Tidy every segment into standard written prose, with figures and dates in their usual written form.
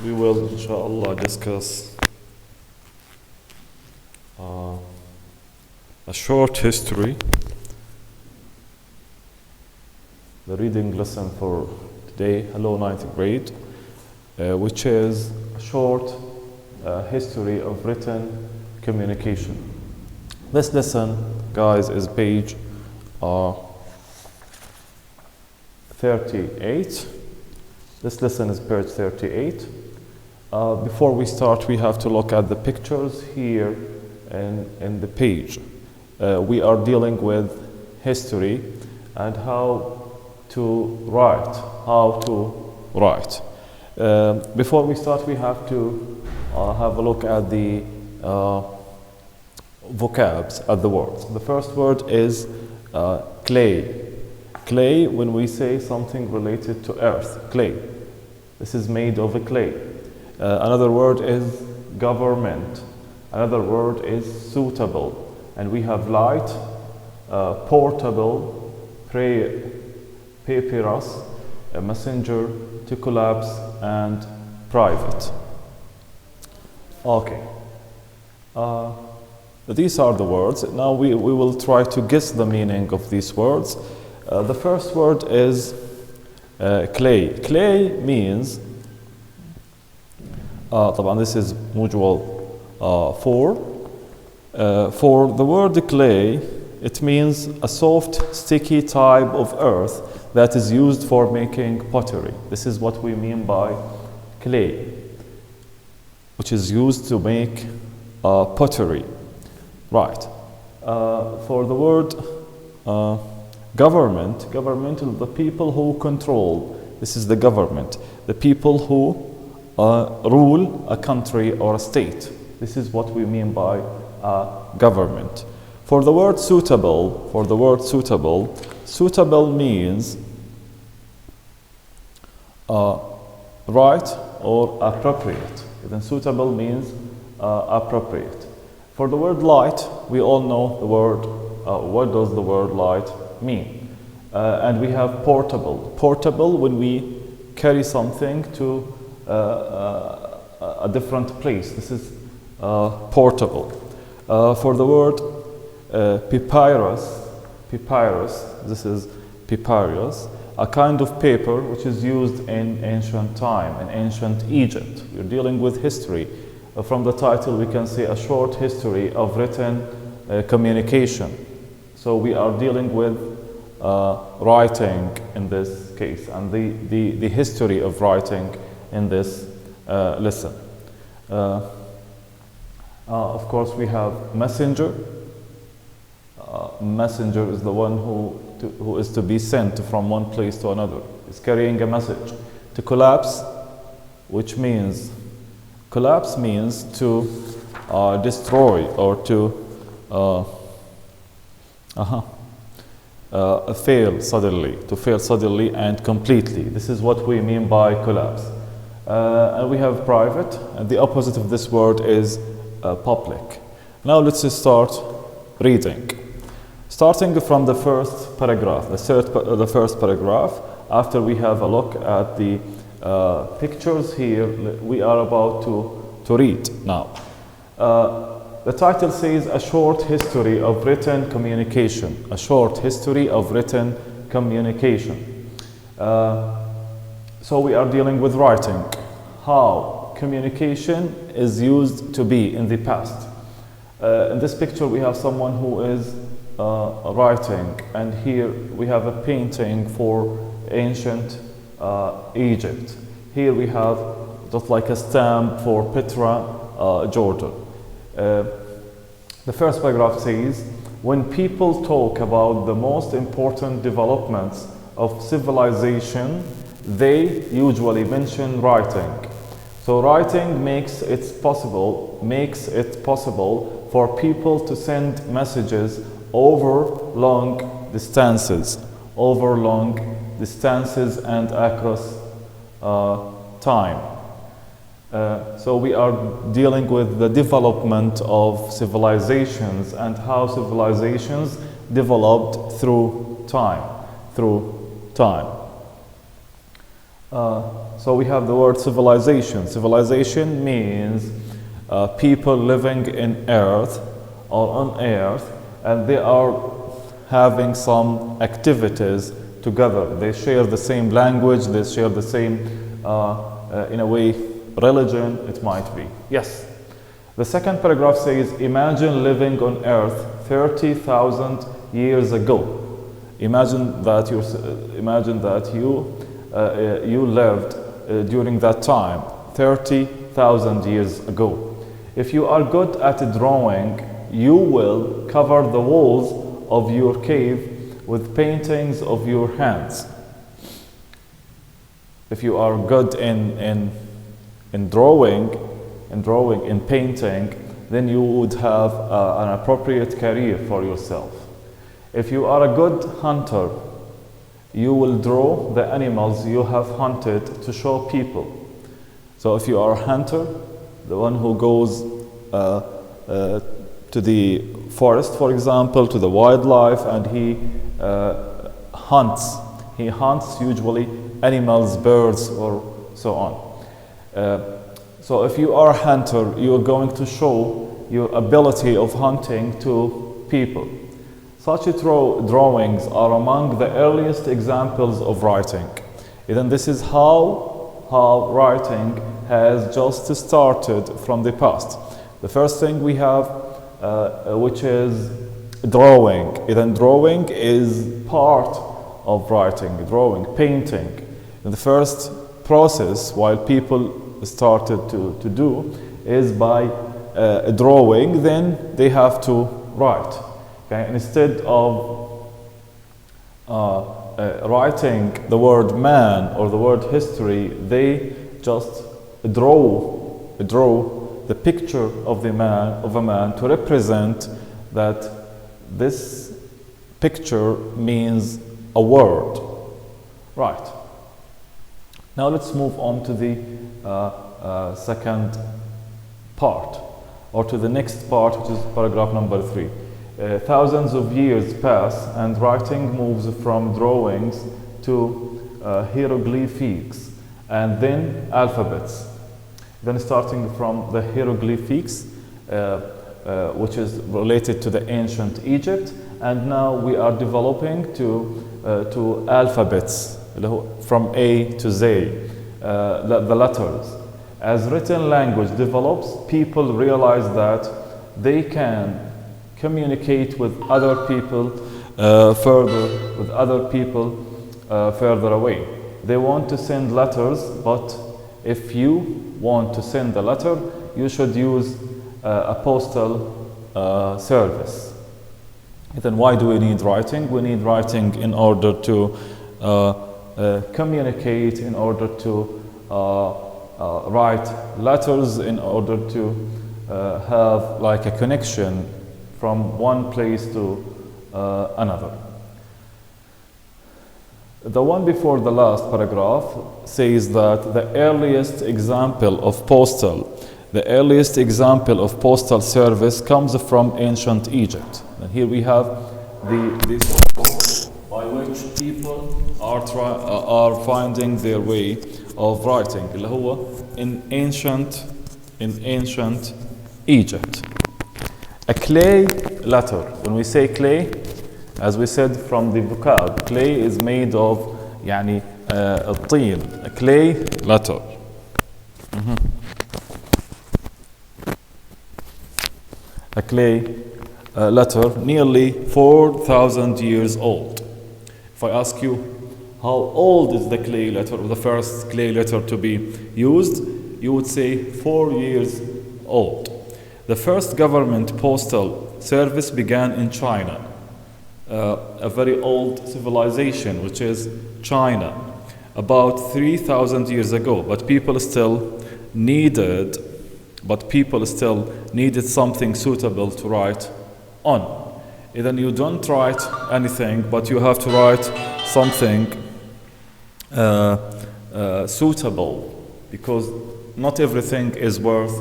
we will inshallah discuss a short history, the reading lesson for today, hello ninth grade, which is a short history of written communication. This lesson, guys, is page 38. This lesson is page 38. Before we start, we have to look at the pictures here in the page. We are dealing with history and how to write. Before we start, we have to have a look at the vocabs, at the words. The first word is clay. Clay, when we say something related to earth, clay. This is made of a clay. Another word is government. Another word is suitable. And we have light, portable, papyrus, a messenger, to collapse, and private. Okay. These are the words. Now we will try to guess the meaning of these words. The first word is clay. Clay means, طبعا this is module 4. For the word clay, it means a soft, sticky type of earth that is used for making pottery. This is what we mean by clay, which is used to make pottery. Right. For the word government is the people who control. This is the government. The people who rule a country or a state. This is what we mean by government. For the word suitable, suitable means right or appropriate. Then suitable means appropriate. For the word light, we all know the word. What does the word light mean? And we have portable. Portable when we carry something to a different place. This is portable. For the word papyrus, this is papyrus, a kind of paper which is used in ancient time, in ancient Egypt. We're dealing with history. From the title, we can see a short history of written communication. So we are dealing with writing in this case, and the history of writing in this lesson. Of course, we have messenger. Messenger is the one who is to be sent from one place to another. It's carrying a message. To collapse, which means to destroy or to fail suddenly and completely. This is what we mean by collapse. And we have private, and the opposite of this word is public. Now let's start reading. Starting from the first paragraph, the first paragraph, after we have a look at the pictures here, we are about to read now. The title says, A Short History of Written Communication. A short history of written communication. So we are dealing with writing. How communication is used to be in the past. In this picture we have someone who is writing, and here we have a painting for ancient Egypt. Here we have just like a stamp for Petra, Jordan. The first paragraph says, when people talk about the most important developments of civilization, they usually mention writing. So writing makes it possible for people to send messages over long distances and across time. So we are dealing with the development of civilizations and how civilizations developed through time. So we have the word civilization. Civilization means people living in earth or on earth, and they are having some activities together. They share the same language, they share the same, in a way, religion, it might be. Yes. The second paragraph says, imagine living on earth 30,000 years ago. Imagine that you lived during that time, 30,000 years ago. If you are good at drawing, you will cover the walls of your cave with paintings of your hands. If you are good in drawing, in painting, then you would have an appropriate career for yourself. If you are a good hunter, you will draw the animals you have hunted to show people. So if you are a hunter, the one who goes to the forest, for example, to the wildlife, and he hunts. He hunts usually animals, birds, or so on. So if you are a hunter, you are going to show your ability of hunting to people. Such drawings are among the earliest examples of writing. And then this is how writing has just started from the past. The first thing we have, which is drawing. And then drawing is part of writing, drawing, painting. And the first process, while people started to do, is by drawing, then they have to write. Okay? Instead of writing the word man or the word history, they just draw the picture of a man to represent that this picture means a word. Right. Now let's move on to the second part, or to the next part, which is paragraph number 3. Thousands of years pass and writing moves from drawings to hieroglyphics and then alphabets. Then starting from the hieroglyphics, which is related to the ancient Egypt, and now we are developing to alphabets from A to Z, the letters. As written language develops, people realize that they can communicate with other people further away. They want to send letters, but if you want to send a letter, you should use a postal service. Then why do we need writing? We need writing in order to communicate, in order to write letters, in order to have like a connection from one place to another. The one before the last paragraph says that the earliest example of postal service comes from ancient Egypt. And here we have this by which people are finding their way of writing, اللي هو in ancient Egypt. A clay letter. When we say clay, as we said from the vocab, clay is made of يعني الطين. A clay letter. A clay letter nearly 4,000 years old. If I ask you, how old is the clay letter, or the first clay letter to be used, you would say 4 years old. The first government postal service began in China, a very old civilization, which is China, about 3,000 years ago. But people still needed something suitable to write on. And then you don't write anything, but you have to write something suitable, because not everything is worth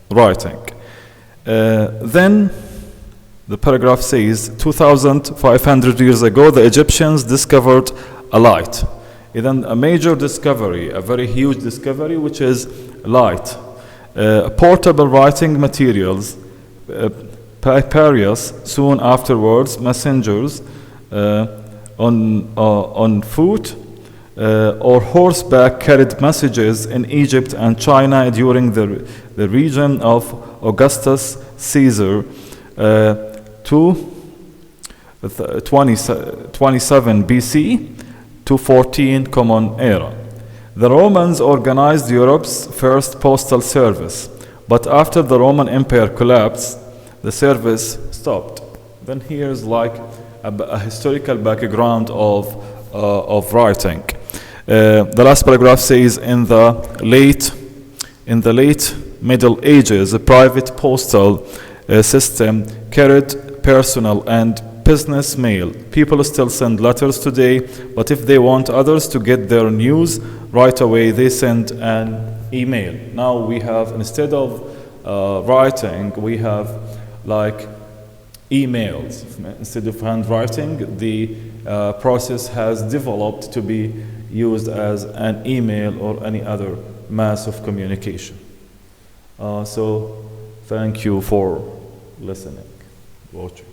writing. Then the paragraph says 2,500 years ago the Egyptians discovered a light. Then a major discovery, a very huge discovery, which is light. Portable writing materials, papyrus, soon afterwards, messengers on foot or horseback carried messages in Egypt and China during the region of Augustus Caesar to 27 BC to 14 Common Era. The Romans organized Europe's first postal service, but after the Roman Empire collapsed, the service stopped. Then here's like a historical background of writing. The last paragraph says in the late Middle Ages, a private postal system carried personal and business mail. People still send letters today, but if they want others to get their news right away, they send an email. Now we have, instead of writing, we have like emails. Instead of handwriting, the process has developed to be used as an email or any other mass of communication. So thank you for listening, watching.